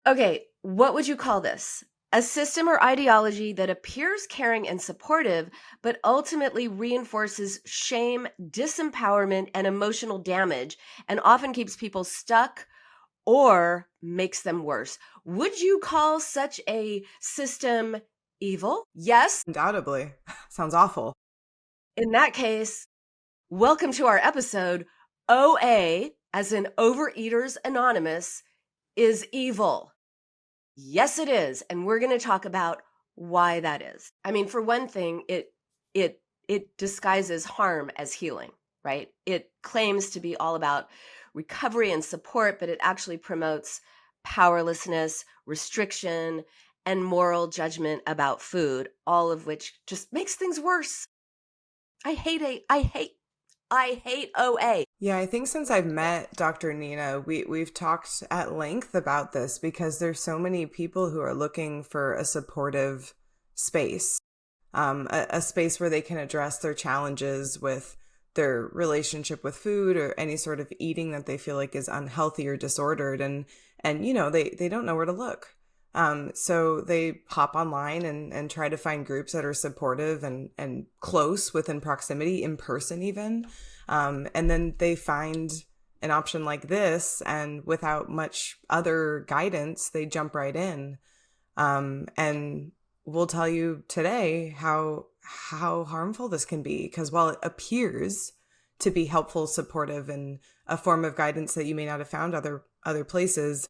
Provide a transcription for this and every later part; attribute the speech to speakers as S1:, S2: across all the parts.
S1: Okay, what would you call this? A system or ideology that appears caring and supportive, but ultimately reinforces shame, disempowerment, and emotional damage, and often keeps people stuck or makes them worse. Would you call such a system evil? Yes.
S2: Undoubtedly. Sounds awful.
S1: In that case, welcome to our episode. OA, as in Overeaters Anonymous, is evil. Yes, it is. And we're going to talk about why that is. I mean, for one thing, it disguises harm as healing, right? It claims to be all about recovery and support, but it actually promotes powerlessness, restriction, and moral judgment about food, all of which just makes things worse. I hate OA.
S2: Yeah, I think since I've met Dr. Nina, we've talked at length about this because there's so many people who are looking for a supportive space, a space where they can address their challenges with their relationship with food or any sort of eating that they feel like is unhealthy or disordered, and they don't know where to look. So they hop online and try to find groups that are supportive and close within proximity, in person even. And then they find an option like this, and without much other guidance, they jump right in. And we'll tell you today how harmful this can be, because while it appears to be helpful, supportive, and a form of guidance that you may not have found other places,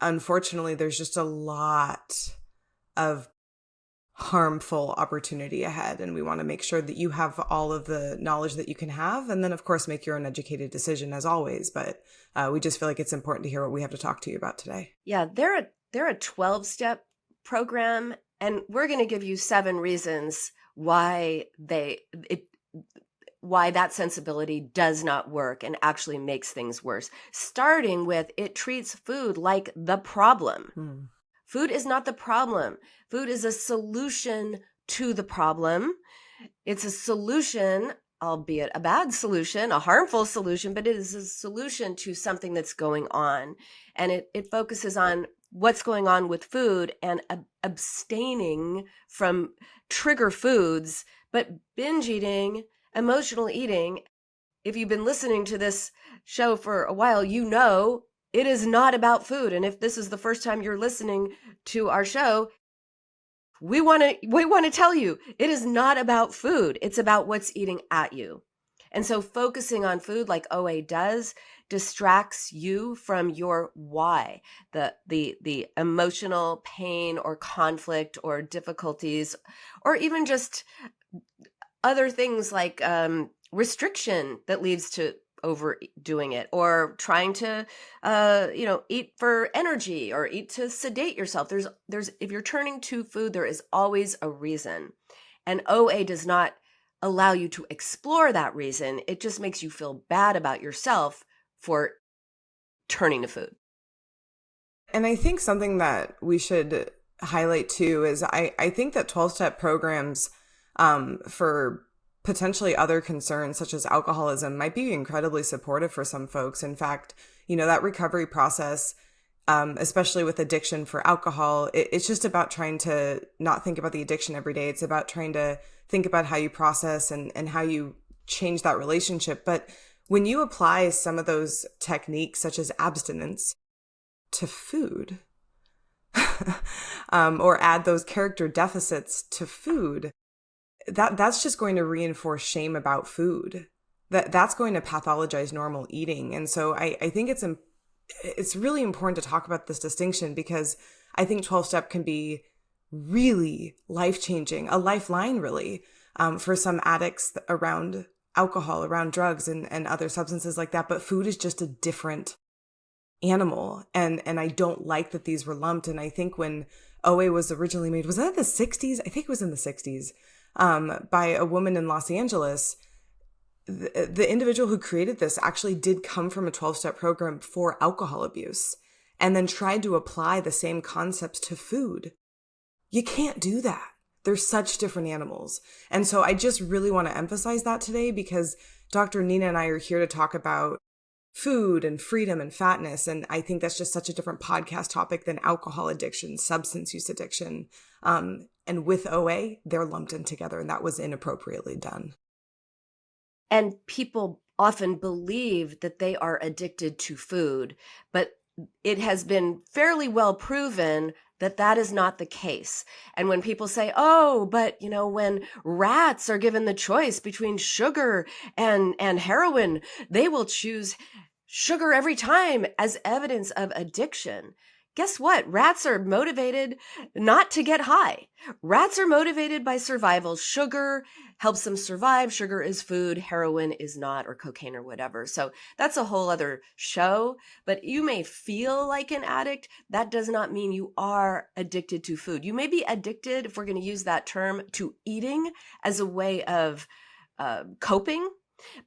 S2: unfortunately, there's just a lot of harmful opportunity ahead, and we want to make sure that you have all of the knowledge that you can have, and then of course make your own educated decision as always. But we just feel like it's important to hear what we have to talk to you about today.
S1: Yeah, they're a 12-step program, and we're going to give you 7 reasons why why that sensibility does not work and actually makes things worse. Starting with, it treats food like the problem. Food is not the problem. Food is a solution to the problem. It's a solution, albeit a bad solution, a harmful solution, but it is a solution to something that's going on. And it focuses on what's going on with food and abstaining from trigger foods, but binge eating, emotional eating. If you've been listening to this show for a while, you know it is not about food. And if this is the first time you're listening to our show, we want to tell you it is not about food. It's about what's eating at you. And so focusing on food like OA does distracts you from your why, the emotional pain or conflict or difficulties, or even just other things like restriction that leads to overdoing it, or trying to eat for energy or eat to sedate yourself. There's if you're turning to food, there is always a reason, and OA does not allow you to explore that reason. It just makes you feel bad about yourself for turning to food.
S2: And I think something that we should highlight too is I think that 12-step programs for potentially other concerns such as alcoholism might be incredibly supportive for some folks. In fact, that recovery process, especially with addiction for alcohol, it's just about trying to not think about the addiction every day. It's about trying to think about how you process and how you change that relationship. But when you apply some of those techniques, such as abstinence, to food, or add those character deficits to food, that's just going to reinforce shame about food. That's going to pathologize normal eating. And so I think it's really important to talk about this distinction, because I think 12-step can be really life-changing, a lifeline really, for some addicts around alcohol, around drugs and other substances like that. But food is just a different animal. And I don't like that these were lumped. And I think when OA was originally made, was that in the 60s? I think it was in the 60s. By a woman in Los Angeles. The individual who created this actually did come from a 12-step program for alcohol abuse, and then tried to apply the same concepts to food. You can't do that. They're such different animals. And so I just really want to emphasize that today, because Dr. Nina and I are here to talk about food and freedom and fatness. And I think that's just such a different podcast topic than alcohol addiction, substance use addiction. And with OA, they're lumped in together, and that was inappropriately done.
S1: And people often believe that they are addicted to food, but it has been fairly well proven that that is not the case. And when people say, oh, but when rats are given the choice between sugar and heroin, they will choose sugar every time as evidence of addiction. Guess what? Rats are motivated not to get high. Rats are motivated by survival. Sugar helps them survive. Sugar is food. Heroin is not, or cocaine or whatever. So that's a whole other show. But you may feel like an addict. That does not mean you are addicted to food. You may be addicted, if we're going to use that term, to eating as a way of coping.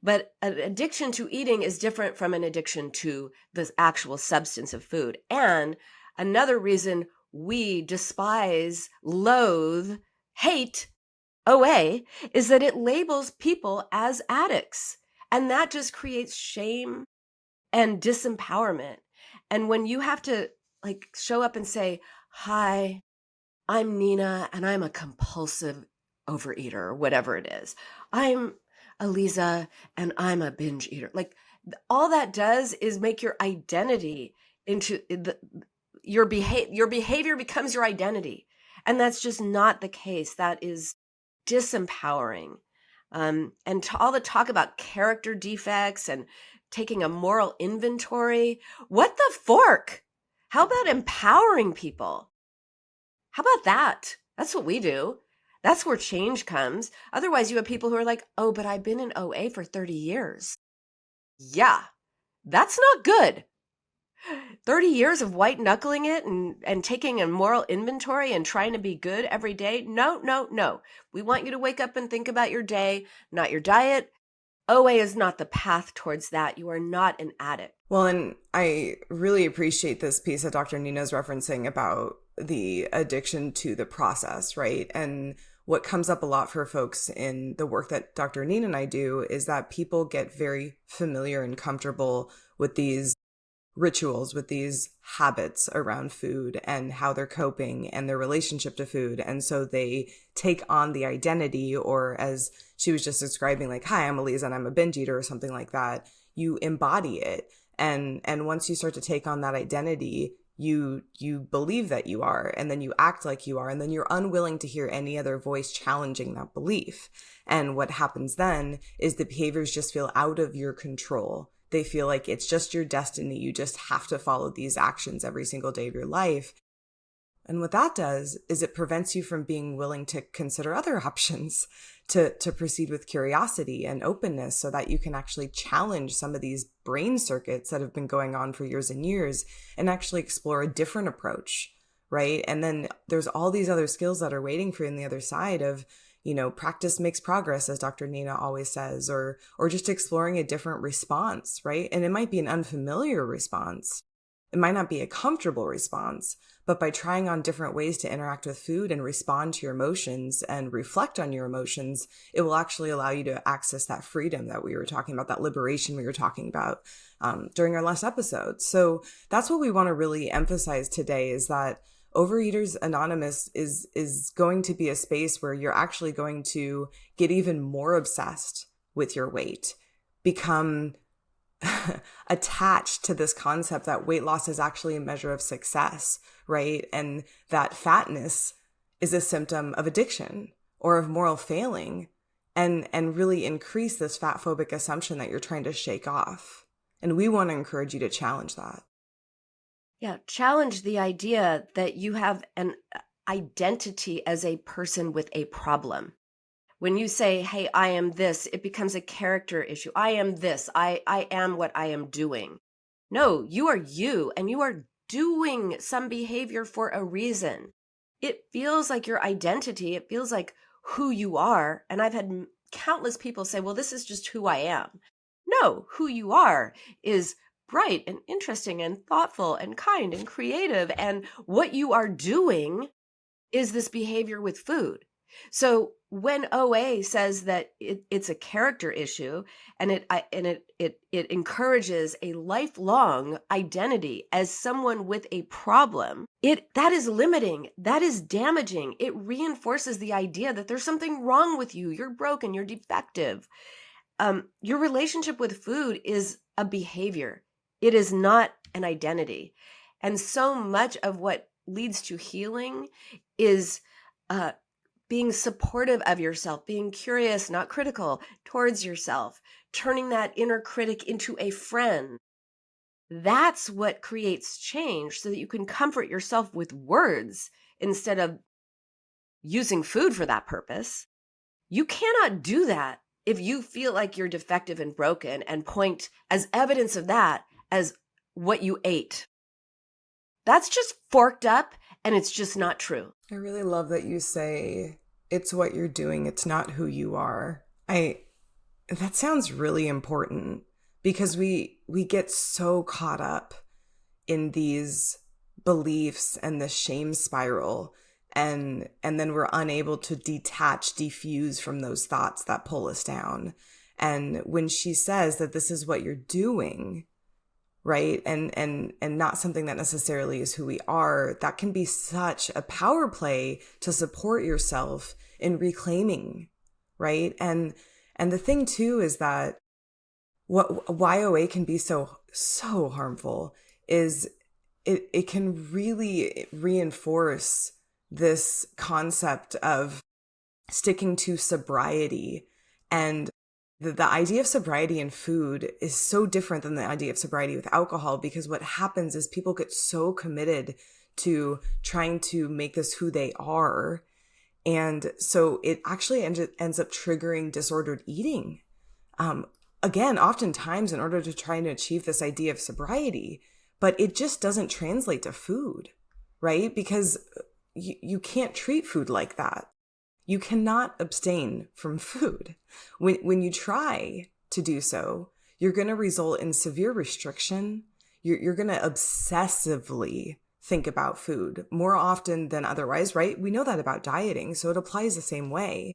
S1: But an addiction to eating is different from an addiction to the actual substance of food. And another reason we despise, loathe, hate OA is that it labels people as addicts. And that just creates shame and disempowerment. And when you have to show up and say, hi, I'm Nina and I'm a compulsive overeater, or whatever it is. I'm Alisa and I'm a binge eater. All that does is make your identity into your behavior becomes your identity. And that's just not the case. That is disempowering. And all the talk about character defects and taking a moral inventory. What the fork? How about empowering people? How about that? That's what we do. That's where change comes. Otherwise, you have people who are like, oh, but I've been in OA for 30 years. Yeah, that's not good. 30 years of white knuckling it and taking a moral inventory and trying to be good every day. No. We want you to wake up and think about your day, not your diet. OA is not the path towards that. You are not an addict.
S2: Well, and I really appreciate this piece that Dr. Nina's referencing about the addiction to the process, right? And what comes up a lot for folks in the work that Dr. Nina and I do is that people get very familiar and comfortable with these rituals, with these habits around food and how they're coping and their relationship to food. And so they take on the identity, or as she was just describing, like, hi, I'm Alisa and I'm a binge eater, or something like that. You embody it. And once you start to take on that identity, you believe that you are, and then you act like you are, and then you're unwilling to hear any other voice challenging that belief. And what happens then is the behaviors just feel out of your control. They feel like it's just your destiny. You just have to follow these actions every single day of your life. And what that does is it prevents you from being willing to consider other options, to proceed with curiosity and openness, so that you can actually challenge some of these brain circuits that have been going on for years and years and actually explore a different approach, right? And then there's all these other skills that are waiting for you on the other side of, practice makes progress, as Dr. Nina always says, or just exploring a different response, right? And it might be an unfamiliar response. It might not be a comfortable response, but by trying on different ways to interact with food and respond to your emotions and reflect on your emotions, it will actually allow you to access that freedom that we were talking about, that liberation we were talking about during our last episode. So that's what we want to really emphasize today, is that Overeaters Anonymous is going to be a space where you're actually going to get even more obsessed with your weight, become attached to this concept that weight loss is actually a measure of success, right? And that fatness is a symptom of addiction or of moral failing, and really increase this fat phobic assumption that you're trying to shake off. And we want to encourage you to challenge that.
S1: Yeah, challenge the idea that you have an identity as a person with a problem. When you say, hey, I am this, it becomes a character issue. I am this. I am what I am doing. No, you are you, and you are doing some behavior for a reason. It feels like your identity. It feels like who you are. And I've had countless people say, well, this is just who I am. No, who you are is bright and interesting and thoughtful and kind and creative. And what you are doing is this behavior with food. So when OA says that it's a character issue and it encourages a lifelong identity as someone with a problem, that is limiting, that is damaging. It reinforces the idea that there's something wrong with you. You're broken, you're defective. Your relationship with food is a behavior. It is not an identity. And so much of what leads to healing is being supportive of yourself, being curious, not critical, towards yourself, turning that inner critic into a friend. That's what creates change so that you can comfort yourself with words instead of using food for that purpose. You cannot do that if you feel like you're defective and broken and point as evidence of that as what you ate. That's just forked up and it's just not true.
S2: I really love that you say it's what you're doing, it's not who you are. That sounds really important because we get so caught up in these beliefs and the shame spiral, and then we're unable to defuse from those thoughts that pull us down. And when she says that this is what you're doing, right, and not something that necessarily is who we are, that can be such a power play to support yourself in reclaiming, right? And the thing too is that why OA can be so harmful is it can really reinforce this concept of sticking to sobriety. And the idea of sobriety in food is so different than the idea of sobriety with alcohol, because what happens is people get so committed to trying to make this who they are. And so it actually ends up triggering disordered eating. Again, oftentimes in order to try and achieve this idea of sobriety, but it just doesn't translate to food, right? Because you can't treat food like that. You cannot abstain from food. When you try to do so, you're going to result in severe restriction. You're going to obsessively think about food more often than otherwise, right? We know that about dieting, so it applies the same way.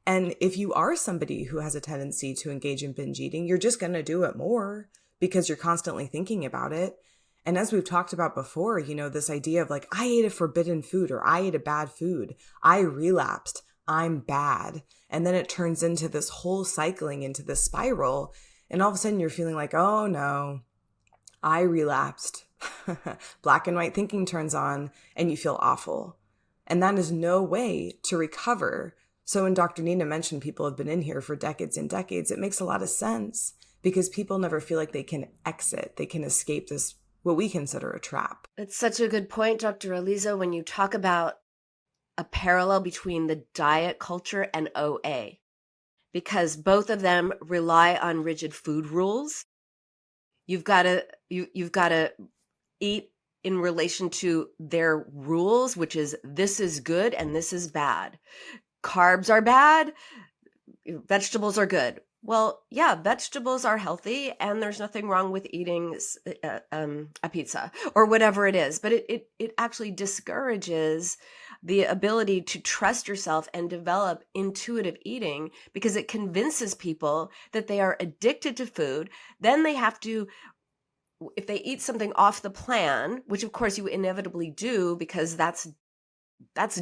S2: And if you are somebody who has a tendency to engage in binge eating, you're just going to do it more because you're constantly thinking about it. And as we've talked about before, this idea of like, I ate a forbidden food or I ate a bad food, I relapsed, I'm bad. And then it turns into this whole cycling into this spiral. And all of a sudden you're feeling like, oh no, I relapsed. Black and white thinking turns on and you feel awful. And that is no way to recover. So when Dr. Nina mentioned people have been in here for decades and decades, it makes a lot of sense because people never feel like they can exit, they can escape this, what we consider a trap.
S1: It's such a good point, Dr. Alisa, when you talk about a parallel between the diet culture and OA, because both of them rely on rigid food rules. You've got to eat in relation to their rules, which is this is good and this is bad. Carbs are bad, vegetables are good. Well, yeah, vegetables are healthy and there's nothing wrong with eating a pizza or whatever it is. But it actually discourages the ability to trust yourself and develop intuitive eating because it convinces people that they are addicted to food. Then they have to, if they eat something off the plan, which of course you inevitably do because that's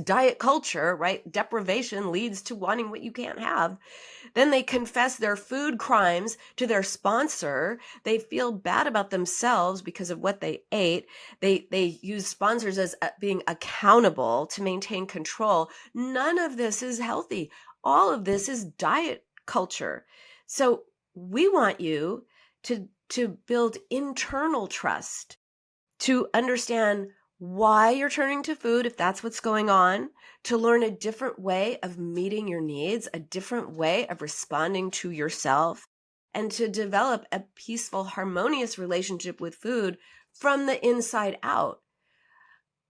S1: diet culture, right? Deprivation leads to wanting what you can't have. Then they confess their food crimes to their sponsor. They feel bad about themselves because of what they ate. They use sponsors as being accountable to maintain control. None of this is healthy. All of this is diet culture. So we want you to build internal trust, to understand why you're turning to food, if that's what's going on, to learn a different way of meeting your needs, a different way of responding to yourself, and to develop a peaceful, harmonious relationship with food from the inside out.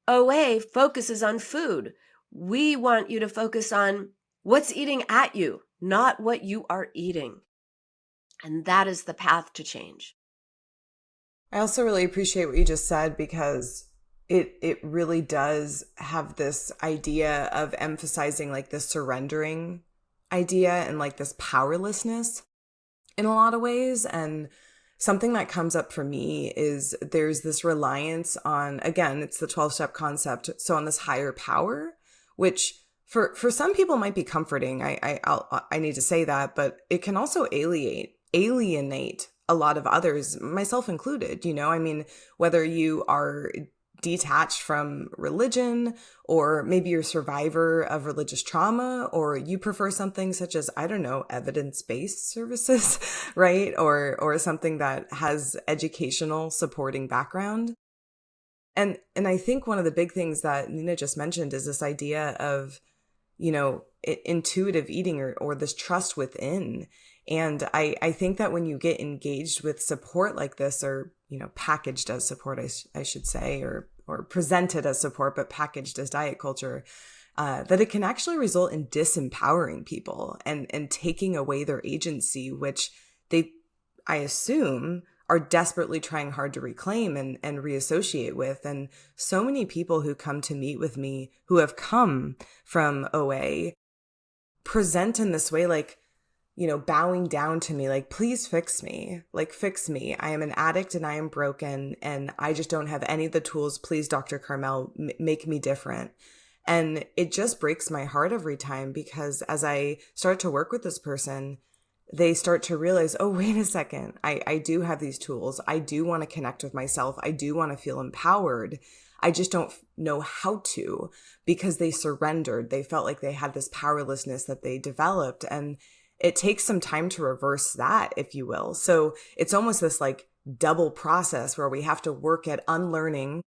S1: OA focuses on food. We want you to focus on what's eating at you, not what you are eating. And that is the path to change.
S2: I also really appreciate what you just said because it really does have this idea of emphasizing like the surrendering idea and like this powerlessness in a lot of ways. And something that comes up for me is there's this reliance on, again, it's the 12-step concept. So on this higher power, which for some people might be comforting. I need to say that, but it can also alienate a lot of others, myself included. I mean, whether you are detached from religion, or maybe you're a survivor of religious trauma, or you prefer something such as, I don't know, evidence-based services, right? Or something that has educational supporting background. And I think one of the big things that Nina just mentioned is this idea of, intuitive eating, or this trust within. And I think that when you get engaged with support like this, or, packaged as support, I should say, or presented as support, but packaged as diet culture, that it can actually result in disempowering people and taking away their agency, which they, I assume, are desperately trying hard to reclaim and reassociate with. And so many people who come to meet with me who have come from OA present in this way, like, bowing down to me, like, please fix me, like, fix me. I am an addict and I am broken and I just don't have any of the tools. Please, Dr. Carmel, make me different. And it just breaks my heart every time, because as I start to work with this person, they start to realize, oh, wait a second, I do have these tools. I do want to connect with myself. I do want to feel empowered. I just don't know how to, because they surrendered. They felt like they had this powerlessness that they developed. And it takes some time to reverse that, if you will. So it's almost this like double process where we have to work at unlearning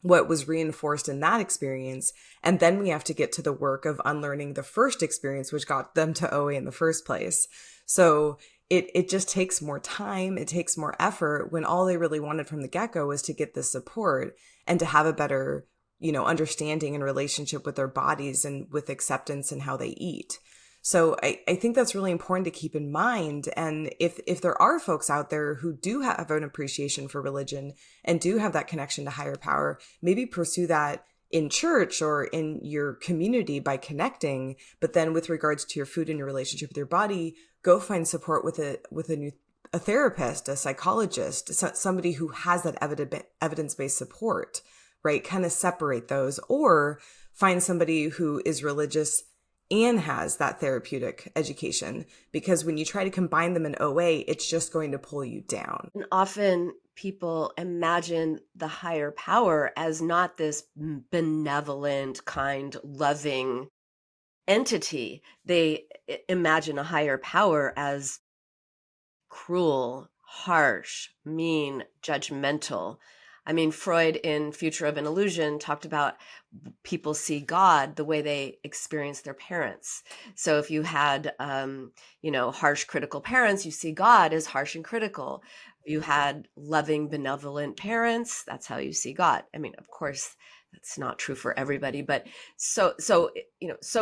S2: what was reinforced in that experience. And then we have to get to the work of unlearning the first experience, which got them to OA in the first place. So it just takes more time. It takes more effort, when all they really wanted from the get-go was to get this support and to have a better, understanding and relationship with their bodies and with acceptance and how they eat. So I think that's really important to keep in mind. And if there are folks out there who do have an appreciation for religion and do have that connection to higher power, maybe pursue that in church or in your community by connecting. But then with regards to your food and your relationship with your body, go find support with a therapist, a psychologist, somebody who has that evidence-based support, right? Kind of separate those, or find somebody who is religious and has that therapeutic education, because when you try to combine them in OA, it's just going to pull you down.
S1: And often people imagine the higher power as not this benevolent, kind, loving entity. They imagine a higher power as cruel, harsh, mean, judgmental. I mean, Freud in Future of an Illusion talked about people see God the way they experience their parents. So if you had, harsh, critical parents, you see God as harsh and critical. If you had loving, benevolent parents, that's how you see God. I mean, of course, that's not true for everybody, but so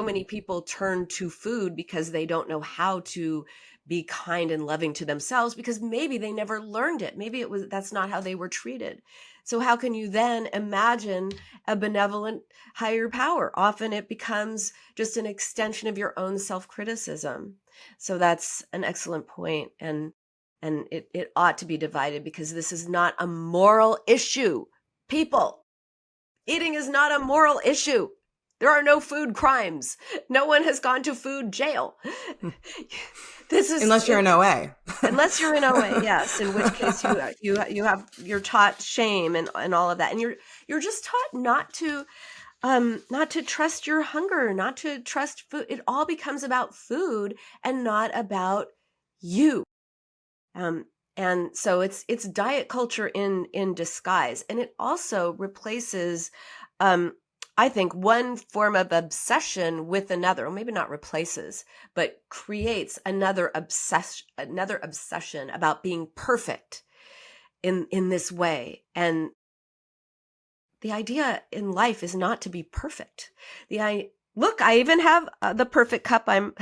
S1: many people turn to food because they don't know how to be kind and loving to themselves, because maybe they never learned it. Maybe that's not how they were treated. So how can you then imagine a benevolent higher power? Often it becomes just an extension of your own self-criticism. So that's an excellent point. And it ought to be divided, because this is not a moral issue. People, eating is not a moral issue. There are no food crimes. No one has gone to food jail. This is
S2: unless you're in OA.
S1: Unless you're in OA, yes. In which case you're taught shame and all of that, and you're just taught not to trust your hunger, not to trust food. It all becomes about food and not about you. And so it's diet culture in disguise, and it also replaces, I think, one form of obsession with another, or maybe not replaces, but creates another obsession about being perfect in this way. And the idea in life is not to be perfect. Look, I even have the perfect cup. I'm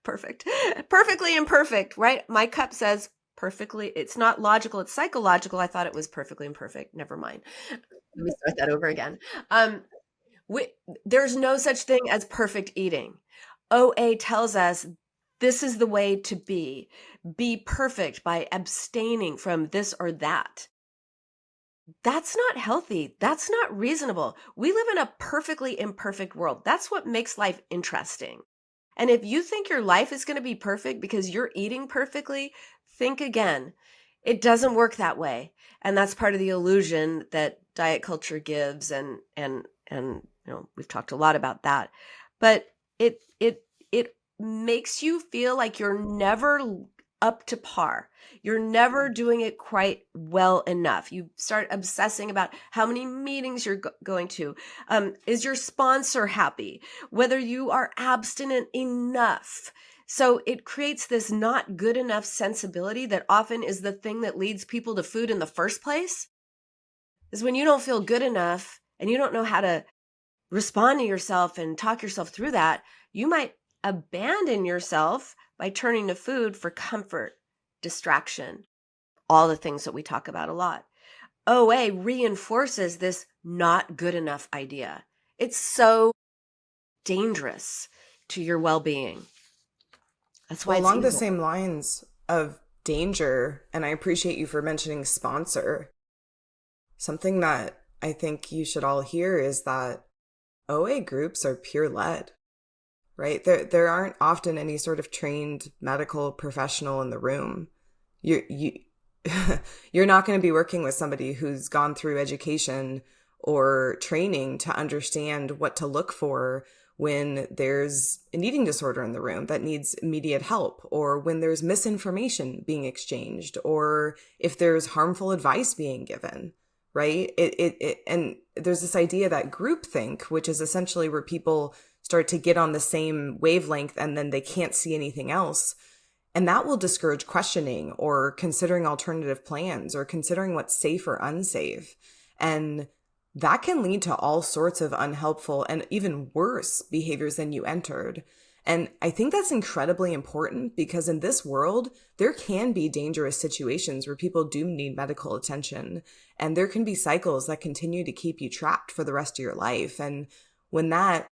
S1: perfectly imperfect, right? My cup says perfectly. It's not logical. It's psychological. I thought it was perfectly imperfect. Never mind. Let me start that over again. Um, we, there's no such thing as perfect eating. OA tells us this is the way to be. Be perfect by abstaining from this or that. That's not healthy. That's not reasonable. We live in a perfectly imperfect world. That's what makes life interesting. And if you think your life is going to be perfect because you're eating perfectly, think again. It doesn't work that way. And that's part of the illusion that diet culture gives, and we've talked a lot about that. But it makes you feel like you're never up to par. You're never doing it quite well enough. You start obsessing about how many meetings you're going to. Is your sponsor happy? Whether you are abstinent enough. So it creates this not good enough sensibility that often is the thing that leads people to food in the first place. Is when you don't feel good enough and you don't know how to respond to yourself and talk yourself through that, you might abandon yourself by turning to food for comfort, distraction, all the things that we talk about a lot. OA reinforces this not good enough idea. It's so dangerous to your well-being. That's why
S2: Well,
S1: it's
S2: along the
S1: evil.
S2: same lines of danger, and I appreciate you for mentioning sponsor, something that I think you should all hear is that OA groups are peer led, right? There aren't often any sort of trained medical professional in the room. You you're not going to be working with somebody who's gone through education or training to understand what to look for when there's an eating disorder in the room that needs immediate help, or when there's misinformation being exchanged, or if there's harmful advice being given, right? And there's this idea that groupthink, which is essentially where people start to get on the same wavelength and then they can't see anything else. And that will discourage questioning or considering alternative plans or considering what's safe or unsafe. And that can lead to all sorts of unhelpful and even worse behaviors than you entered. And I think that's incredibly important because in this world, there can be dangerous situations where people do need medical attention. And there can be cycles that continue to keep you trapped for the rest of your life. And when that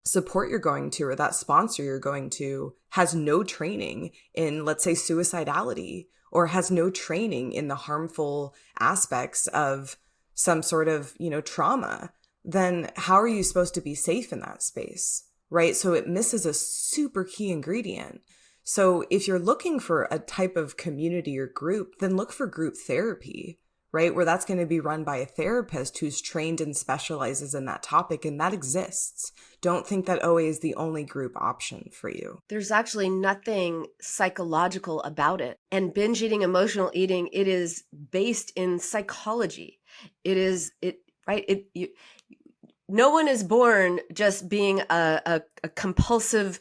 S2: support you're going to or that sponsor you're going to has no training in, let's say, suicidality, or has no training in the harmful aspects of some sort of, trauma, then how are you supposed to be safe in that space, right? So it misses a super key ingredient. So if you're looking for a type of community or group, then look for group therapy, right? Where that's going to be run by a therapist who's trained and specializes in that topic, and that exists. Don't think that OA is the only group option for you.
S1: There's actually nothing psychological about it. And binge eating, emotional eating, it is based in psychology. No one is born just being a compulsive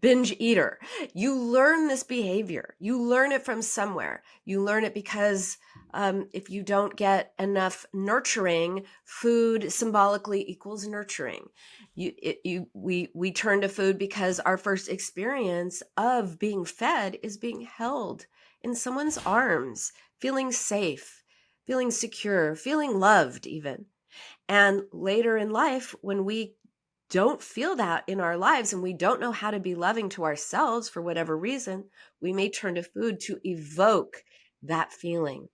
S1: binge eater. You learn this behavior. You learn it from somewhere. You learn it because if you don't get enough nurturing, food symbolically equals nurturing. We turn to food because our first experience of being fed is being held in someone's arms, feeling safe, feeling secure, feeling loved even. And later in life, when we don't feel that in our lives and we don't know how to be loving to ourselves for whatever reason, we may turn to food to evoke that feeling.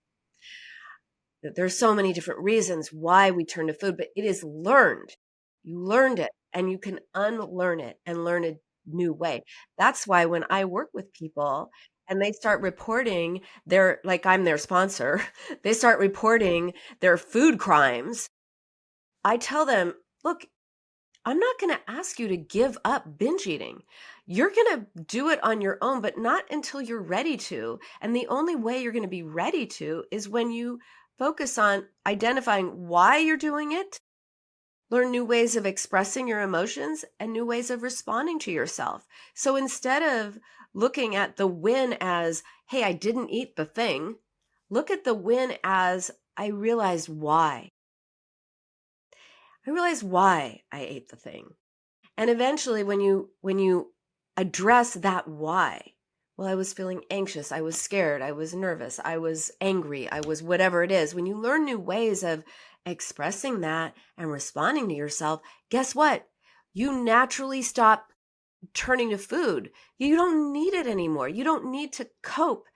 S1: There's so many different reasons why we turn to food, but it is learned. You learned it and you can unlearn it and learn a new way. That's why when I work with people and they start reporting like I'm their sponsor, they start reporting their food crimes. I tell them, look, I'm not going to ask you to give up binge eating. You're going to do it on your own, but not until you're ready to. And the only way you're going to be ready to is when you focus on identifying why you're doing it, learn new ways of expressing your emotions, and new ways of responding to yourself. So instead of looking at the win as, hey, I didn't eat the thing, look at the win as, I realized why. I realized why I ate the thing. And eventually when you address that why, well, I was feeling anxious, I was scared, I was nervous, I was angry, I was whatever it is. When you learn new ways of expressing that and responding to yourself, guess what? You naturally stop turning to food. You don't need it anymore. You don't need to cope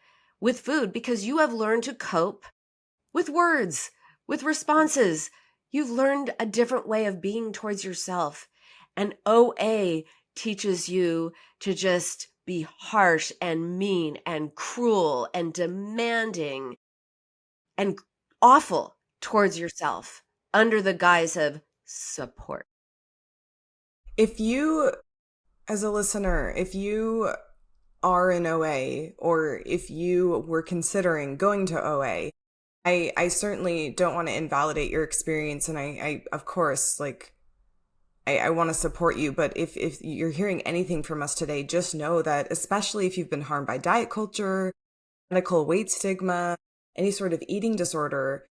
S1: with food because you have learned to cope with words, with responses. You've learned a different way of being towards yourself. And OA teaches you to just be harsh and mean and cruel and demanding and awful towards yourself under the guise of support.
S2: If you, as a listener, if you are in OA or if you were considering going to OA, I certainly don't want to invalidate your experience. And I of course, like, I want to support you. But if you're hearing anything from us today, just know that, especially if you've been harmed by diet culture, medical weight stigma, any sort of eating disorder,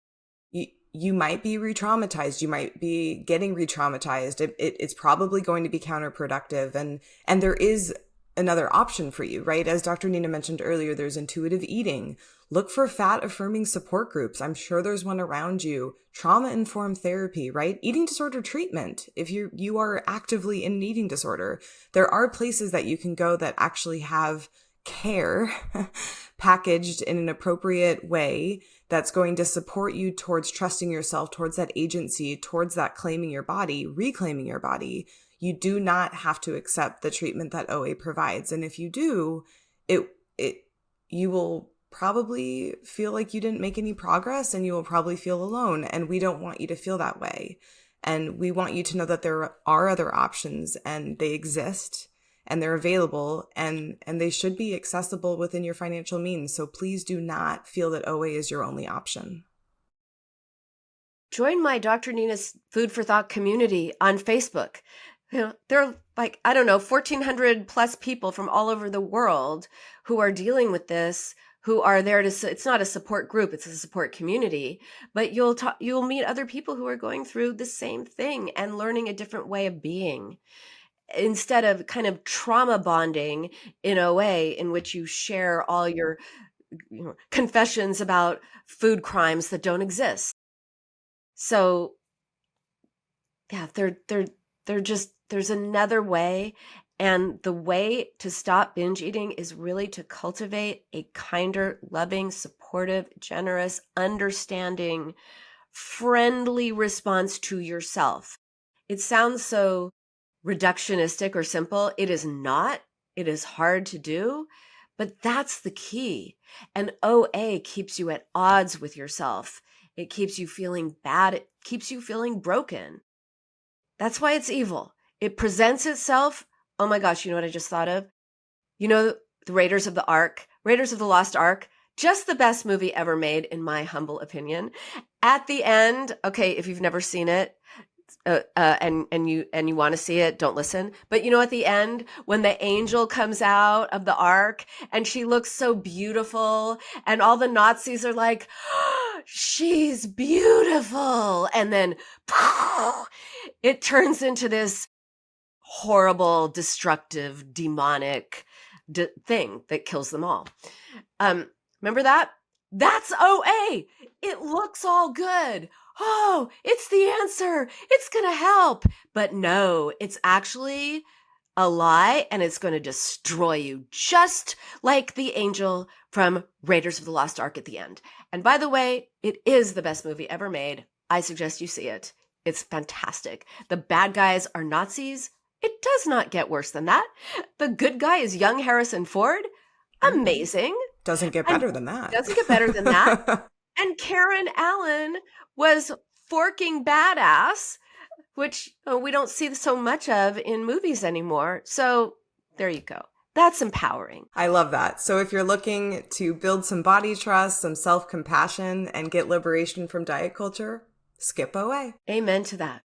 S2: you might be re-traumatized. You might be getting re-traumatized. It's probably going to be counterproductive. And there is another option for you, right? As Dr. Nina mentioned earlier, there's intuitive eating. Look for fat-affirming support groups. I'm sure there's one around you. Trauma-informed therapy, right? Eating disorder treatment. If you are actively in an eating disorder, there are places that you can go that actually have care packaged in an appropriate way that's going to support you towards trusting yourself, towards that agency, towards that claiming your body, reclaiming your body. You do not have to accept the treatment that OA provides. And if you do, you will probably feel like you didn't make any progress and you will probably feel alone. And we don't want you to feel that way. And we want you to know that there are other options and they exist and they're available and they should be accessible within your financial means. So please do not feel that OA is your only option.
S1: Join my Dr. Nina's Food for Thought community on Facebook. There are 1,400 plus people from all over the world who are dealing with this, who are there to, it's not a support group, it's a support community, but you'll meet other people who are going through the same thing and learning a different way of being. Instead of kind of trauma bonding in a way in which you share all your confessions about food crimes that don't exist. So yeah, there's another way. And the way to stop binge eating is really to cultivate a kinder, loving, supportive, generous, understanding, friendly response to yourself. It sounds so reductionistic or simple. It is not. It is hard to do, but that's the key. And OA keeps you at odds with yourself. It keeps you feeling bad. It keeps you feeling broken. That's why it's evil. It presents itself. Oh my gosh, you know what I just thought of? You know, the Raiders of the Lost Ark, just the best movie ever made, in my humble opinion. At the end, okay, if you've never seen it, and you want to see it, don't listen. But you know, at the end, when the angel comes out of the ark and she looks so beautiful and all the Nazis are like, oh, she's beautiful. And then it turns into this horrible, destructive, demonic thing that kills them all. Remember that? That's OA. It looks all good. Oh, it's the answer. It's going to help. But no, it's actually a lie and it's going to destroy you, just like the angel from Raiders of the Lost Ark at the end. And by the way, it is the best movie ever made. I suggest you see it. It's fantastic. The bad guys are Nazis. It does not get worse than that. The good guy is young Harrison Ford. Amazing.
S2: Doesn't get better than that.
S1: Doesn't get better than that. And Karen Allen was forking badass, which we don't see so much of in movies anymore. So there you go. That's empowering.
S2: I love that. So if you're looking to build some body trust, some self-compassion, and get liberation from diet culture, skip OA.
S1: Amen to that.